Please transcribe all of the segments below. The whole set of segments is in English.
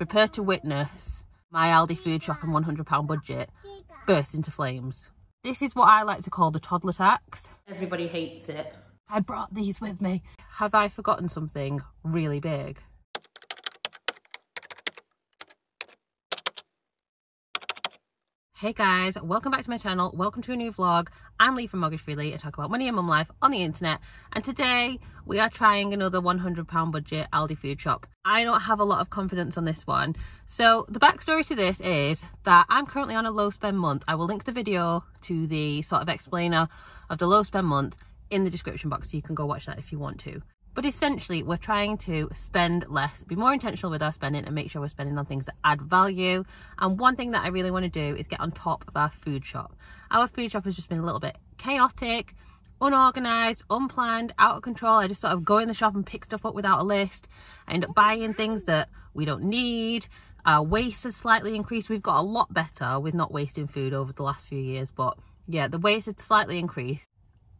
Prepare to witness my Aldi food shop and £100 budget burst into flames. This is what I like to call the toddler tax. Everybody hates it. I brought these with me. Have I forgotten something really big? Hey guys, welcome back to my channel. Welcome to a new vlog. I'm Leigh from Mortgage Free Leigh. I talk about money and mum life on the internet, and today we are trying another £100 budget Aldi food shop. I don't have a lot of confidence on this one. So the backstory to this is that I'm currently on a low spend month. I will link the video to the sort of explainer of the low spend month in the description box, so you can go watch that if you want to. But essentially, we're trying to spend less, be more intentional with our spending, and make sure we're spending on things that add value. And one thing that I really want to do is get on top of our food shop. Our food shop has just been a little bit chaotic, unorganised, unplanned, out of control. I just sort of go in the shop and pick stuff up without a list. I end up buying things that we don't need. Our waste has slightly increased. We've got a lot better with not wasting food over the last few years, but yeah, the waste has slightly increased.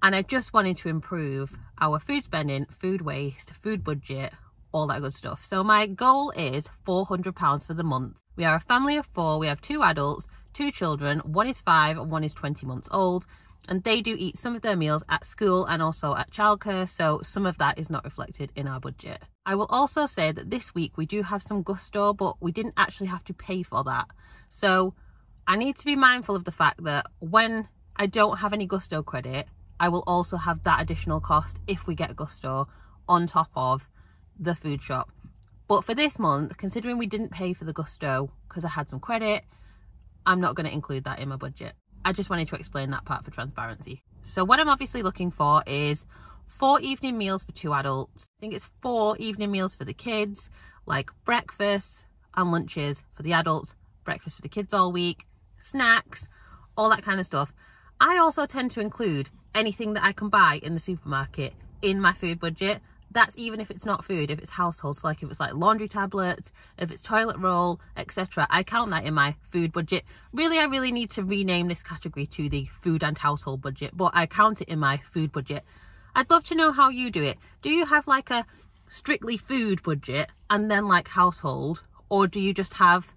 And I just wanted to improve our food spending, food waste, food budget, all that good stuff. So my goal is £400 for the month. We are a family of 4. We have 2 adults, 2 children. One is 5 and one is 20 months old. And they do eat some of their meals at school and also at childcare. So some of that is not reflected in our budget. I will also say that this week we do have some GOUSTO, but we didn't actually have to pay for that. So I need to be mindful of the fact that when I don't have any GOUSTO credit, I will also have that additional cost if we get GOUSTO on top of the food shop. But for this month, considering we didn't pay for the GOUSTO because I had some credit, I'm not going to include that in my budget. I just wanted to explain that part for transparency. So what I'm obviously looking for is 4 evening meals for 2 adults. I think it's 4 evening meals for the kids, like breakfast and lunches for the adults, breakfast for the kids all week, snacks, all that kind of stuff. I also tend to include anything that I can buy in the supermarket in my food budget. That's even if it's not food, if it's households, like if it's like laundry tablets, if it's toilet roll, etc. I count that in my food budget. Really, I really need to rename this category to the food and household budget, but I count it in my food budget. I'd love to know how you do it. Do you have like a strictly food budget and then like household, or do you just have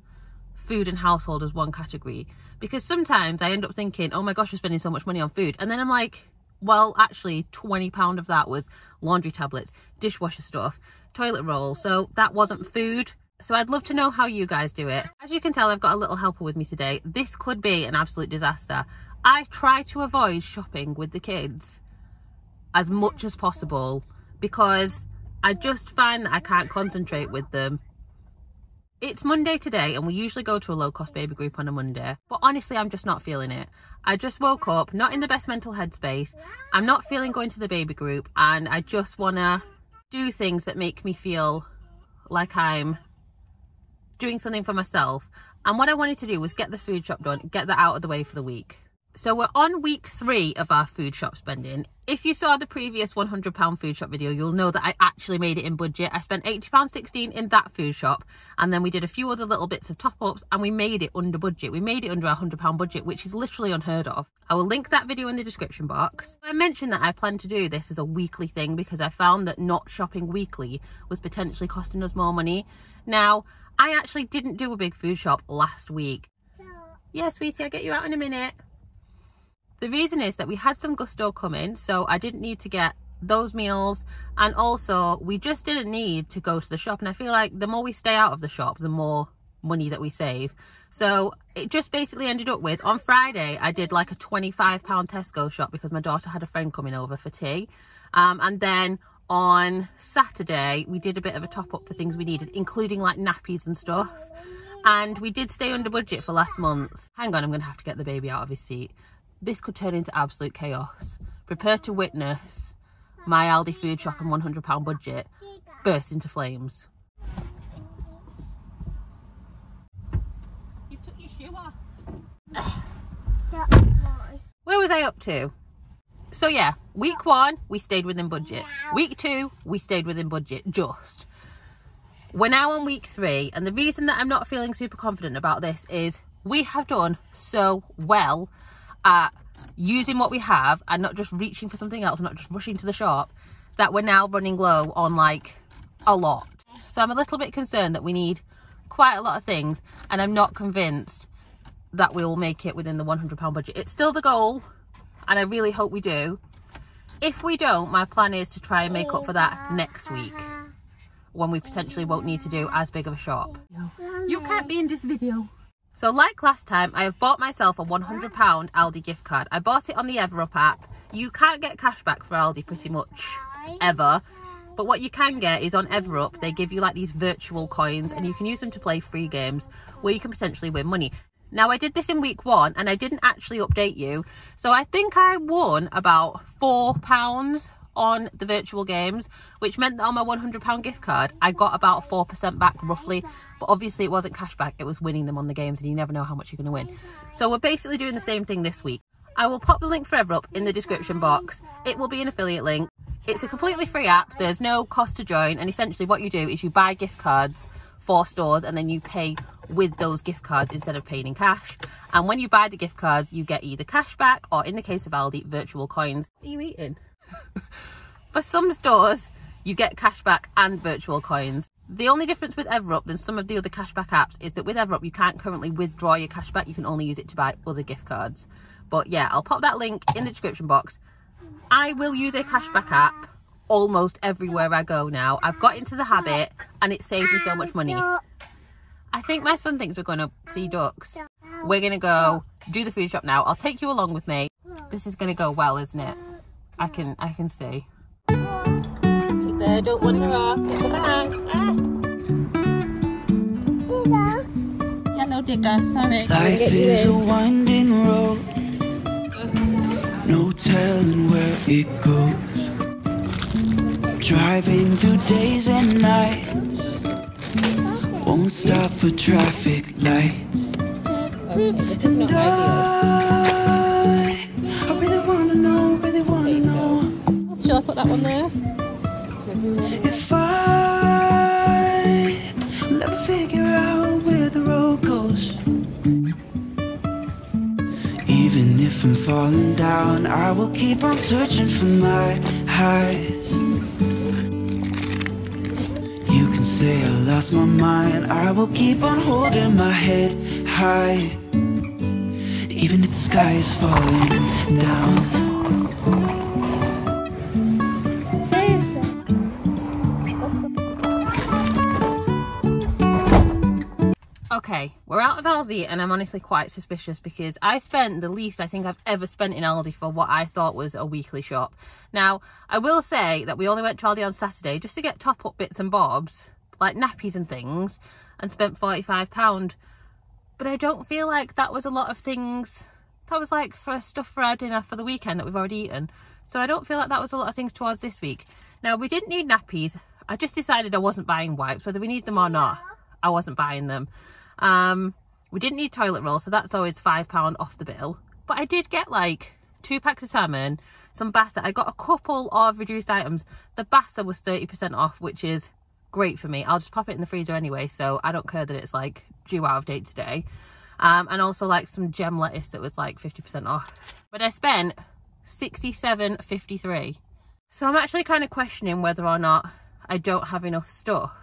food and household as one category? Because sometimes I end up thinking, oh my gosh, we're spending so much money on food. And then I'm like, well, actually £20 of that was laundry tablets, dishwasher stuff, toilet roll. So that wasn't food. So I'd love to know how you guys do it. As you can tell, I've got a little helper with me today. This could be an absolute disaster. I try to avoid shopping with the kids as much as possible because I just find that I can't concentrate with them. It's Monday today and we usually go to a low-cost baby group on a Monday, but honestly I'm just not feeling it. I just woke up not in the best mental headspace. I'm not feeling going to the baby group, and I just want to do things that make me feel like I'm doing something for myself. And what I wanted to do was get the food shop done, get that out of the way for the week. So we're on week 3 of our food shop spending. If you saw the previous £100 food shop video, you'll know that I actually made it in budget. I spent £80.16 in that food shop, and then we did a few other little bits of top-ups, and we made it under budget. We made it under our £100 budget, which is literally unheard of. I will link that video in the description box. I mentioned that I plan to do this as a weekly thing because I found that not shopping weekly was potentially costing us more money. Now, I actually didn't do a big food shop last week. Yeah, sweetie, I'll get you out in a minute. The reason is that we had some GOUSTO come in, so I didn't need to get those meals, and also we just didn't need to go to the shop. And I feel like the more we stay out of the shop, the more money that we save. So it just basically ended up with, on Friday I did like a £25 Tesco shop because my daughter had a friend coming over for tea, and then on Saturday we did a bit of a top-up for things we needed, including like nappies and stuff. And we did stay under budget for last month. Hang on, I'm gonna have to get the baby out of his seat. This could turn into absolute chaos. Prepare to witness my Aldi food shop and £100 budget burst into flames. You took your shoe off. Where was I up to? So yeah, week 1 we stayed within budget. Week 2 we stayed within budget, just. We're now on week 3, and the reason that I'm not feeling super confident about this is we have done so well at using what we have and not just reaching for something else, not just rushing to the shop, that we're now running low on like a lot. So I'm a little bit concerned that we need quite a lot of things, and I'm not convinced that we will make it within the £100 budget. It's still the goal, and I really hope we do. If we don't, my plan is to try and make up for that next week, when we potentially won't need to do as big of a shop. You can't be in this video. So like last time, I have bought myself a £100 Aldi gift card. I bought it on the REFERRAL app. You can't get cashback for Aldi pretty much ever. But what you can get is on REFERRAL, they give you like these virtual coins, and you can use them to play free games where you can potentially win money. Now, I did this in week 1 and I didn't actually update you. So I think I won about £4 on the virtual games, which meant that on my £100 gift card, I got about 4% back roughly. But obviously it wasn't cashback, it was winning them on the games, and you never know how much you're going to win. So we're basically doing the same thing this week. I will pop the link for REFERRAL in the description box. It will be an affiliate link. It's a completely free app. There's no cost to join, and essentially what you do is you buy gift cards for stores, and then you pay with those gift cards instead of paying in cash. And when you buy the gift cards, you get either cashback or, in the case of Aldi, virtual coins. What are you eating? For some stores, you get cashback and virtual coins. The only difference with REFERRAL than some of the other cashback apps is that with REFERRAL, you can't currently withdraw your cashback. You can only use it to buy other gift cards. But yeah, I'll pop that link in the description box. I will use a cashback app almost everywhere I go now. I've got into the habit, and it saves me so much money. I think my son thinks we're going to see ducks. We're going to go do the food shop now. I'll take you along with me. This is going to go well, isn't it? I can see. Right there, don't wander off. Get the bags. Ah. Yellow digger, sorry. Life is a winding road. No telling where it goes. Driving through days and nights. Won't stop for traffic lights. And I really wanna know, Shall I put that one there? if I'll ever figure out where the road goes. Even if I'm falling down, I will keep on searching for my highs. You can say I lost my mind, I will keep on holding my head high. Even if the sky is falling down. Okay, we're out of Aldi, and I'm honestly quite suspicious because I spent the least I think I've ever spent in Aldi for what I thought was a weekly shop. Now, I will say that we only went to Aldi on Saturday just to get top-up bits and bobs, like nappies and things, and spent £45. But I don't feel like that was a lot of things. That was like for stuff for our dinner for the weekend that we've already eaten. So I don't feel like that was a lot of things towards this week. Now, we didn't need nappies. I just decided I wasn't buying wipes, whether we need them or not. I wasn't buying them. We didn't need toilet roll, so that's always £5 off the bill. But I did get like 2 packs of salmon, some bassa. I got a couple of reduced items. The bassa was 30% off, which is great for me. I'll just pop it in the freezer anyway, so I don't care that it's like due out of date today. And also like some gem lettuce that was like 50% off. But I spent £67.53. So I'm actually kind of questioning whether or not I don't have enough stuff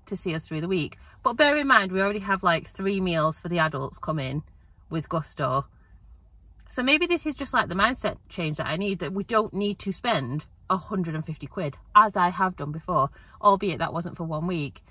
to see us through the week. But bear in mind, we already have like 3 meals for the adults coming with GOUSTO. So maybe this is just like the mindset change that I need, that we don't need to spend 150 quid, as I have done before, albeit that wasn't for 1 week.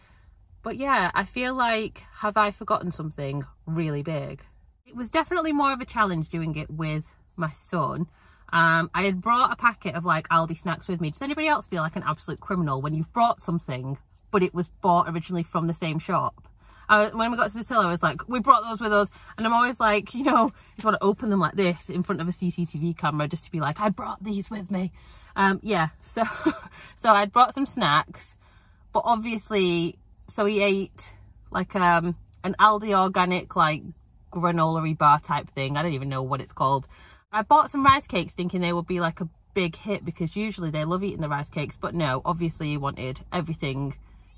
But yeah, I feel like, have I forgotten something really big? It was definitely more of a challenge doing it with my son. I had brought a packet of like Aldi snacks with me. Does anybody else feel like an absolute criminal when you've brought something but it was bought originally from the same shop? When we got to the till, I was like, we brought those with us, and I'm always like, you know, just want to open them like this in front of a CCTV camera just to be like, I brought these with me. Yeah, so I'd brought some snacks, but obviously, so he ate like an Aldi organic like granola bar type thing. I don't even know what it's called. I bought some rice cakes thinking they would be like a big hit because usually they love eating the rice cakes, but no, obviously he wanted everything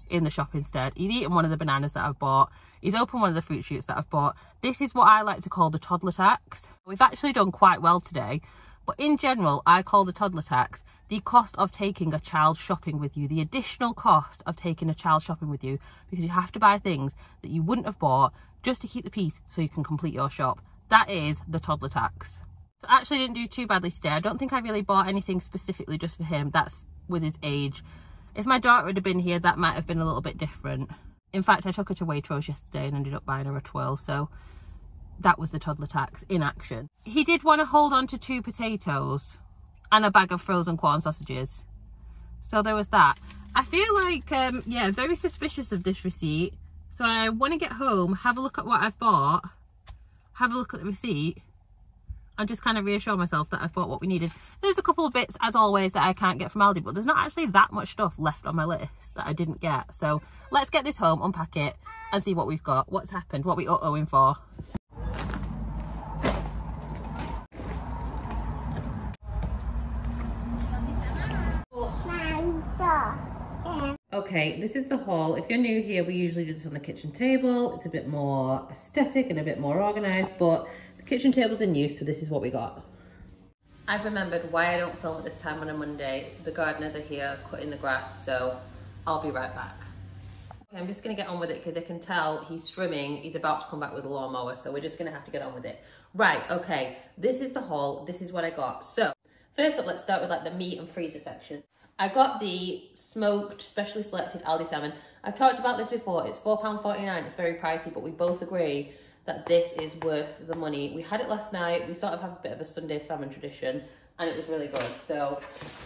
in the shop instead. He's eaten one of the bananas that I've bought. He's opened one of the fruit shoots that I've bought. This is what I like to call the toddler tax. We've actually done quite well today. But in general, I call the toddler tax the cost of taking a child shopping with you, the additional cost of taking a child shopping with you, because you have to buy things that you wouldn't have bought just to keep the peace so you can complete your shop. That is the toddler tax. So I actually didn't do too badly today. I don't think I really bought anything specifically just for him. That's with his age. If my daughter had been here, that might have been a little bit different. In fact, I took her to Waitrose yesterday and ended up buying her a twirl, so that was the toddler tax in action. He did want to hold on to 2 potatoes and a bag of frozen corn sausages. So there was that. I feel like, yeah, very suspicious of this receipt. So I want to get home, have a look at what I've bought, have a look at the receipt, and just kind of reassure myself that I've bought what we needed. There's a couple of bits, as always, that I can't get from Aldi, but there's not actually that much stuff left on my list that I didn't get. So let's get this home, unpack it, and see what we've got, what's happened, what we owing for. Okay, this is the haul. If you're new here, we usually do this on the kitchen table. It's a bit more aesthetic and a bit more organized, but the kitchen table's in use, so this is what we got. I've remembered why I don't film at this time on a Monday. The gardeners are here cutting the grass, so I'll be right back. Okay, I'm just gonna get on with it because I can tell he's strimming. He's about to come back with a lawnmower, so we're just gonna have to get on with it. Right, okay, this is the haul. This is what I got. So first up, let's start with like the meat and freezer section. I got the smoked, specially selected Aldi salmon. I've talked about this before. It's £4.49. It's very pricey, but we both agree that this is worth the money. We had it last night. We sort of have a bit of a Sunday salmon tradition, and it was really good. So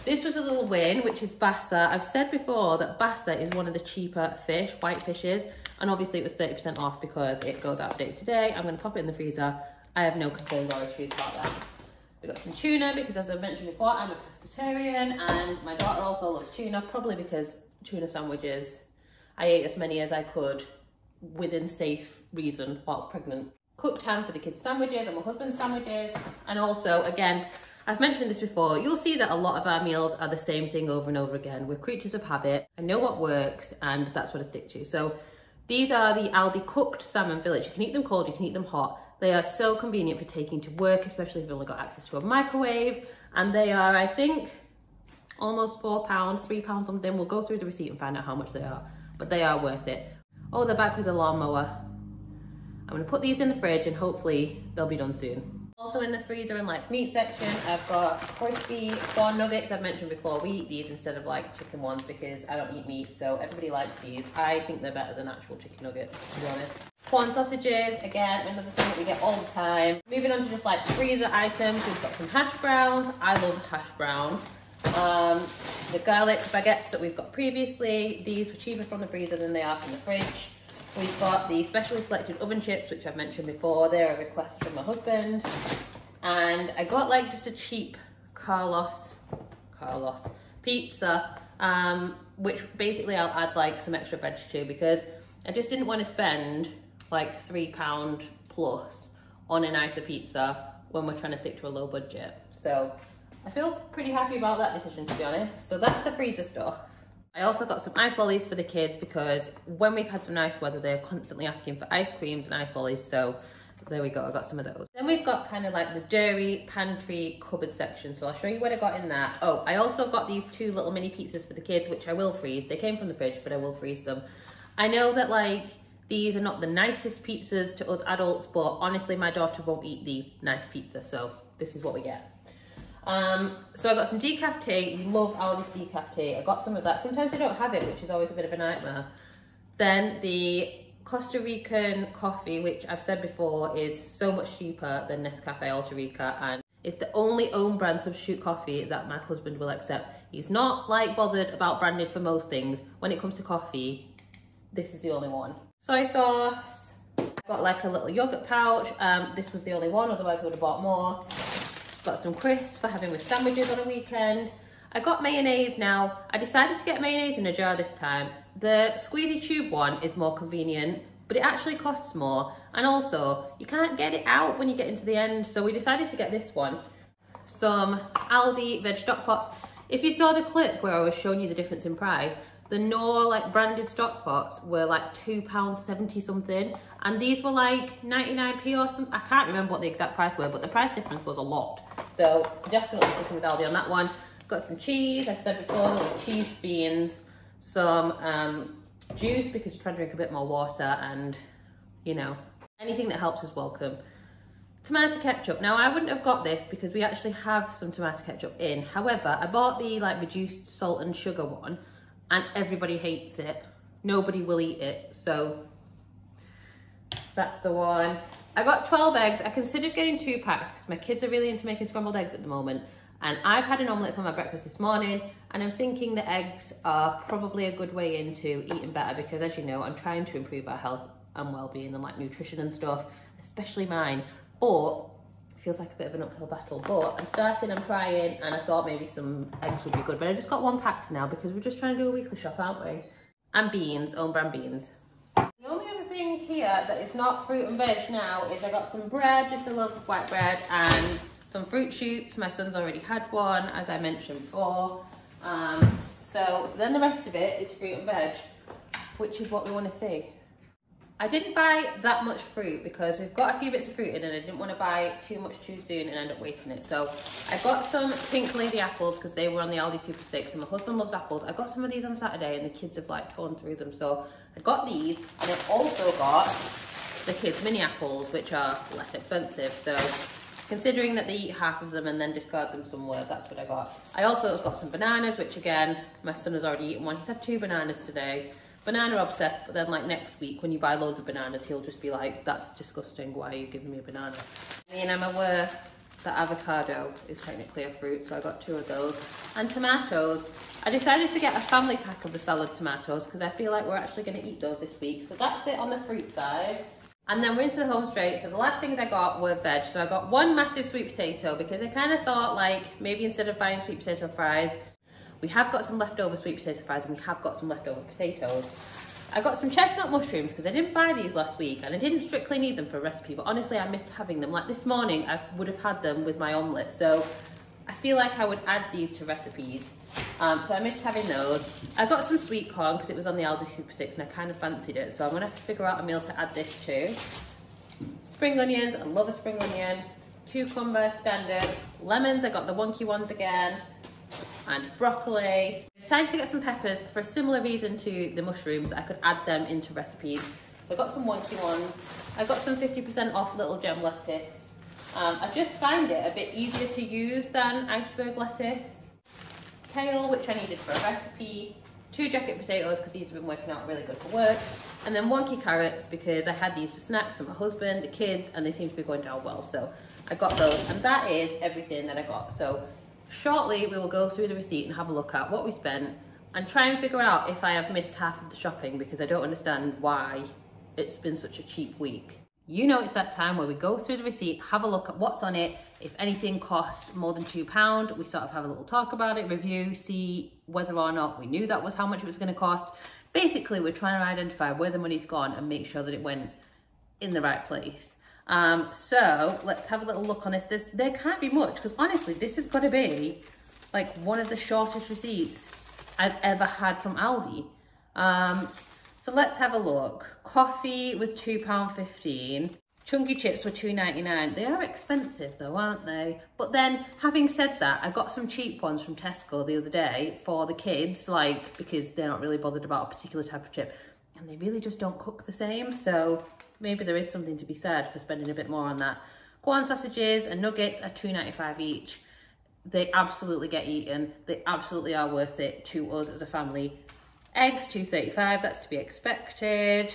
this was a little win, which is bassa. I've said before that bassa is one of the cheaper fish, white fishes, and obviously it was 30% off because it goes out of date today. I'm going to pop it in the freezer. I have no concerns or issues about that. We got some tuna because, as I mentioned before, I'm a pescatarian, and my daughter also loves tuna, probably because tuna sandwiches, I ate as many as I could within safe reason whilst pregnant. Cooked ham for the kids' sandwiches and my husband's sandwiches. And also, again, I've mentioned this before, you'll see that a lot of our meals are the same thing over and over again. We're creatures of habit. I know what works, and that's what I stick to. So these are the Aldi cooked salmon fillets. You can eat them cold, you can eat them hot. They are so convenient for taking to work, especially if you've only got access to a microwave. And they are, I think, almost £4, £3 something. We'll go through the receipt and find out how much they are, but they are worth it. Oh, they're back with a lawnmower. I'm gonna put these in the fridge and hopefully they'll be done soon. Also in the freezer and like meat section, I've got crispy corn nuggets. I've mentioned before, we eat these instead of like chicken ones because I don't eat meat, so everybody likes these. I think they're better than actual chicken nuggets, to be honest. Corn sausages, again, another thing that we get all the time. Moving on to just like freezer items, we've got some hash browns. I love hash brown. The garlic baguettes that we've got previously, these were cheaper from the freezer than they are from the fridge. We've got the specially selected oven chips, which I've mentioned before. They're a request from my husband. And I got like just a cheap Carlos pizza, which basically I'll add like some extra veg to because I just didn't want to spend like £3 plus on a nicer pizza when we're trying to stick to a low budget. So I feel pretty happy about that decision, to be honest. So that's the freezer stuff. I also got some ice lollies for the kids because when we've had some nice weather, they're constantly asking for ice creams and ice lollies. So there we go, I got some of those. Then we've got kind of like the dairy pantry cupboard section. So I'll show you what I got in that. Oh, I also got these 2 little mini pizzas for the kids, which I will freeze. They came from the fridge, but I will freeze them. I know that like, these are not the nicest pizzas to us adults, but honestly, my daughter won't eat the nice pizza. So this is what we get. So I got some decaf tea. We love Aldi's decaf tea. I got some of that. Sometimes they don't have it, which is always a bit of a nightmare. Then the Costa Rican coffee, which I've said before is so much cheaper than Nescafe Alta Rica, and it's the only own brand substitute coffee that my husband will accept. He's not like bothered about branded for most things. When it comes to coffee, this is the only one. Soy sauce. I got like a little yogurt pouch. This was the only one, otherwise I would have bought more. Got some crisps for having with sandwiches on a weekend. I got mayonnaise now. I decided to get mayonnaise in a jar this time. The squeezy tube one is more convenient, but it actually costs more. And also, you can't get it out when you get into the end, so we decided to get this one. Some Aldi veg stock pots. If you saw the clip where I was showing you the difference in price, The Knorr like branded stock pots were like £2.70 something, and these were like 99p or something. I can't remember what the exact price were, but the price difference was a lot. So definitely sticking with Aldi on that one. Got some cheese, I said before, like cheese, beans, some juice because we're trying to drink a bit more water, and you know, anything that helps is welcome. Tomato ketchup. Now I wouldn't have got this because we actually have some tomato ketchup in. However, I bought the like reduced salt and sugar one, and everybody hates it. Nobody will eat it, so that's the one. I got 12 eggs. I considered getting 2 packs because my kids are really into making scrambled eggs at the moment. And I've had an omelette for my breakfast this morning, and I'm thinking the eggs are probably a good way into eating better because, as you know, I'm trying to improve our health and well-being and like nutrition and stuff, especially mine. But it feels like a bit of an uphill battle. But I'm trying, and I thought maybe some eggs would be good. But I just got 1 pack for now because we're just trying to do a weekly shop, aren't we? And beans, own brand beans. The only other thing here that is not fruit and veg now is I got some bread, just a loaf of white bread, and some fruit shoots. My son's already had one, as I mentioned before. So then the rest of it is fruit and veg, which is what we want to see. I didn't buy that much fruit because we've got a few bits of fruit in, and I didn't want to buy too much too soon and end up wasting it. So I got some pink lady apples because they were on the Aldi Super 6, and my husband loves apples. I got some of these on Saturday and the kids have like torn through them. So I got these, and I also got the kids mini apples, which are less expensive. So considering that they eat half of them and then discard them somewhere, that's what I got. I also got some bananas, which again, my son has already eaten one. He's had 2 bananas today. Banana obsessed, but then like next week when you buy loads of bananas, he'll just be like, that's disgusting, why are you giving me a banana? And I'm aware that avocado is technically a fruit, so I got 2 of those. And tomatoes, I decided to get a family pack of the salad tomatoes because I feel like we're actually going to eat those this week. So that's it on the fruit side. And then we're into the home straight. So the last things I got were veg. So I got 1 massive sweet potato because I kind of thought like maybe instead of buying sweet potato fries, we have got some leftover sweet potato fries and we have got some leftover potatoes. I got some chestnut mushrooms because I didn't buy these last week and I didn't strictly need them for a recipe, but honestly I missed having them. Like this morning I would have had them with my omelette, so I feel like I would add these to recipes. So I missed having those. I got some sweet corn because it was on the Aldi Super 6 and I kind of fancied it, so I'm gonna have to figure out a meal to add this to. Spring onions, I love a spring onion. Cucumber, standard. Lemons, I got the wonky ones again. And broccoli. I decided to get some peppers for a similar reason to the mushrooms. I could add them into recipes. So I got some wonky ones. I got some 50% off little gem lettuce. I just find it a bit easier to use than iceberg lettuce. Kale, which I needed for a recipe. 2 jacket potatoes because these have been working out really good for work. And then wonky carrots because I had these for snacks for my husband, the kids, and they seem to be going down well. So I got those, and that is everything that I got. So shortly, we will go through the receipt and have a look at what we spent and try and figure out if I have missed half of the shopping because I don't understand why it's been such a cheap week. You know it's that time where we go through the receipt, have a look at what's on it. If anything cost more than £2, we sort of have a little talk about it, review, see whether or not we knew that was how much it was going to cost. Basically, we're trying to identify where the money's gone and make sure that it went in the right place. So let's have a little look on this. There can't be much because honestly, this has got to be like one of the shortest receipts I've ever had from Aldi. So let's have a look. Coffee was £2.15. Chunky chips were £2.99. They are expensive though, aren't they? But then having said that, I got some cheap ones from Tesco the other day for the kids, like because they're not really bothered about a particular type of chip and they really just don't cook the same. So maybe there is something to be said for spending a bit more on that. Corn sausages and nuggets are £2.95 each. They absolutely get eaten. They absolutely are worth it to us as a family. Eggs, £2.35, that's to be expected.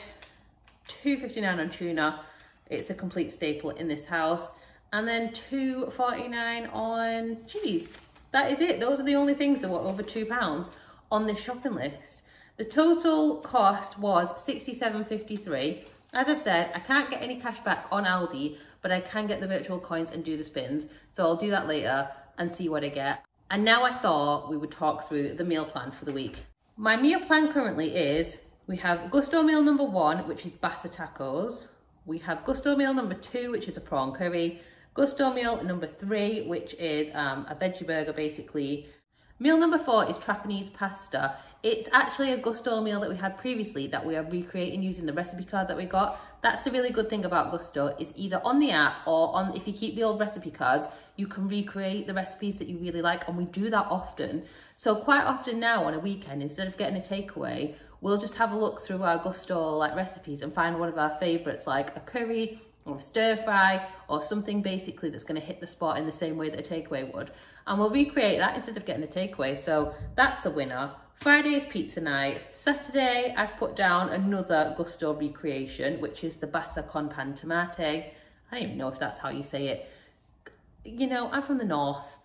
£2.59 on tuna. It's a complete staple in this house. And then £2.49 on cheese. That is it. Those are the only things that were over £2 on this shopping list. The total cost was £67.53. As I've said, I can't get any cash back on Aldi, but I can get the virtual coins and do the spins. So I'll do that later and see what I get. And now I thought we would talk through the meal plan for the week. My meal plan currently is, we have Gusto meal number 1, which is Bassa tacos. We have Gusto meal number 2, which is a prawn curry. Gusto meal number 3, which is a veggie burger basically. Meal number 4 is Trapanese pasta. It's actually a Gusto meal that we had previously that we are recreating using the recipe card that we got. That's the really good thing about Gusto, is either on the app or on, if you keep the old recipe cards, you can recreate the recipes that you really like, and we do that often. So quite often now on a weekend, instead of getting a takeaway, we'll just have a look through our Gusto like recipes and find one of our favorites, like a curry or a stir fry or something basically that's going to hit the spot in the same way that a takeaway would, and we'll recreate that instead of getting a takeaway. So that's a winner. Friday is pizza night. Saturday I've put down another Gusto recreation, which is the bassa con pan tomate. I don't even know if that's how you say it. You know, I'm from the north,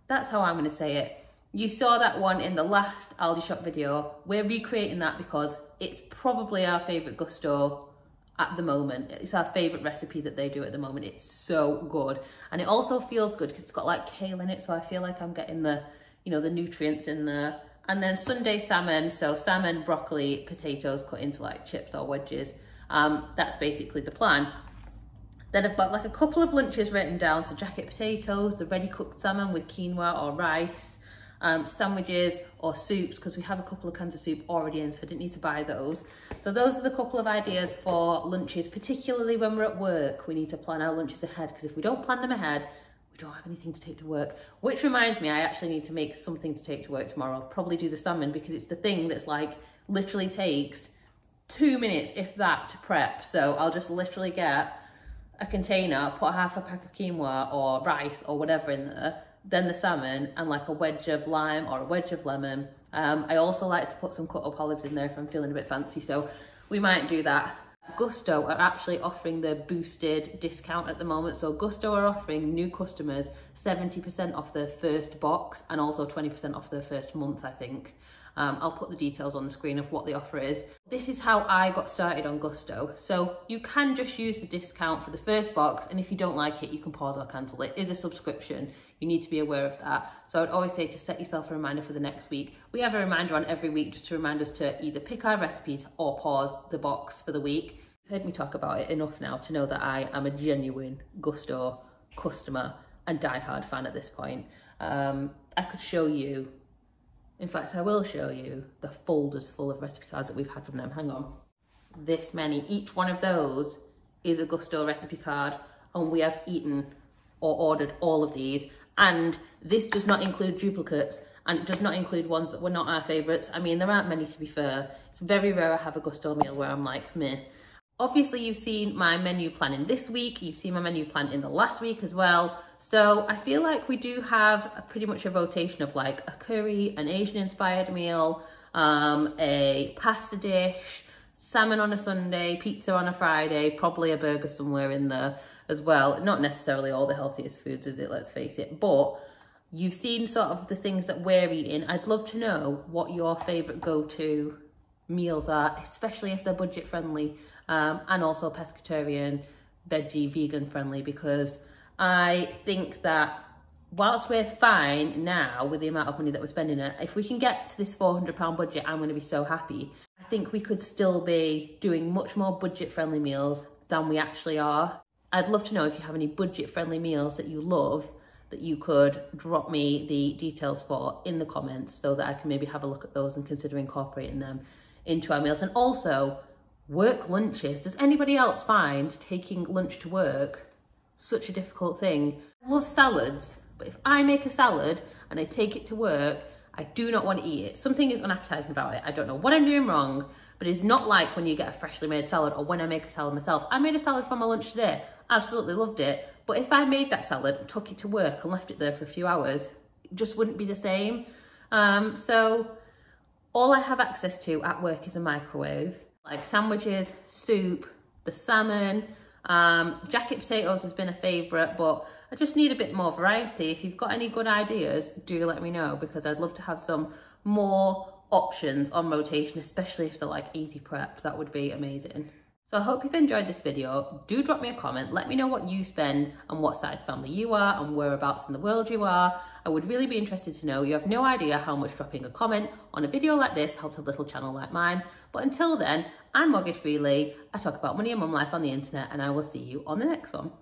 that's how I'm going to say it. You saw that one in the last Aldi shop video. We're recreating that because it's probably our favourite Gusto at the moment. It's our favourite recipe that they do at the moment. It's so good. And it also feels good because it's got like kale in it, so I feel like I'm getting the, you know, the nutrients in there. And then Sunday salmon, so salmon, broccoli, potatoes cut into like chips or wedges. That's basically the plan. Then I've got like a couple of lunches written down, so jacket potatoes, the ready cooked salmon with quinoa or rice, sandwiches or soups, because we have a couple of cans of soup already in, so I didn't need to buy those. So those are the couple of ideas for lunches, particularly when we're at work. We need to plan our lunches ahead, because if we don't plan them ahead, we don't have anything to take to work. Which reminds me, I actually need to make something to take to work tomorrow. I'll probably do the salmon, because it's the thing that's like literally takes 2 minutes, if that, to prep. So I'll just literally get a container, put half a pack of quinoa or rice or whatever in there, then the salmon and like a wedge of lime or a wedge of lemon. I also like to put some cut up olives in there if I'm feeling a bit fancy, so we might do that. Gusto are actually offering the boosted discount at the moment. So Gusto are offering new customers 70% off their first box and also 20% off their first month, I think. I'll put the details on the screen of what the offer is. This is how I got started on Gusto. So you can just use the discount for the first box, and if you don't like it, you can pause or cancel it. It is a subscription. You need to be aware of that. So I'd always say to set yourself a reminder for the next week. We have a reminder on every week just to remind us to either pick our recipes or pause the box for the week. You've heard me talk about it enough now to know that I am a genuine Gusto customer and diehard fan at this point. I could show you, in fact, I will show you the folders full of recipe cards that we've had from them. Hang on. This many. Each one of those is a Gusto recipe card, and we have eaten or ordered all of these. And this does not include duplicates, and it does not include ones that were not our favourites. I mean, there aren't many, to be fair. It's very rare I have a Gusto meal where I'm like, meh. Obviously, you've seen my menu plan in this week. You've seen my menu plan in the last week as well. So I feel like we do have pretty much a rotation of like a curry, an Asian inspired meal, a pasta dish, salmon on a Sunday, pizza on a Friday, probably a burger somewhere in there as well. Not necessarily all the healthiest foods, is it? Let's face it. But you've seen sort of the things that we're eating. I'd love to know what your favourite go-to meals are, especially if they're budget friendly, and also pescatarian, veggie, vegan friendly, because I think that whilst we're fine now with the amount of money that we're spending, if we can get to this £400 budget, I'm going to be so happy. I think we could still be doing much more budget friendly meals than we actually are. I'd love to know if you have any budget friendly meals that you love that you could drop me the details for in the comments, so that I can maybe have a look at those and consider incorporating them into our meals. And also, work lunches. Does anybody else find taking lunch to work such a difficult thing? I love salads, but if I make a salad and I take it to work, I do not want to eat it. Something is unappetizing about it. I don't know what I'm doing wrong, but it's not like when you get a freshly made salad or when I make a salad myself. I made a salad for my lunch today. Absolutely loved it. But if I made that salad and took it to work and left it there for a few hours, it just wouldn't be the same. So all I have access to at work is a microwave. Like sandwiches, soup, the salmon, jacket potatoes has been a favourite, but I just need a bit more variety. If you've got any good ideas, do let me know, because I'd love to have some more options on rotation, especially if they're like easy prepped. That would be amazing. So I hope you've enjoyed this video. Do drop me a comment. Let me know what you spend and what size family you are and whereabouts in the world you are. I would really be interested to know. You have no idea how much dropping a comment on a video like this helps a little channel like mine. But until then, I'm Mortgage Free Leigh. I talk about money and mum life on the internet, and I will see you on the next one.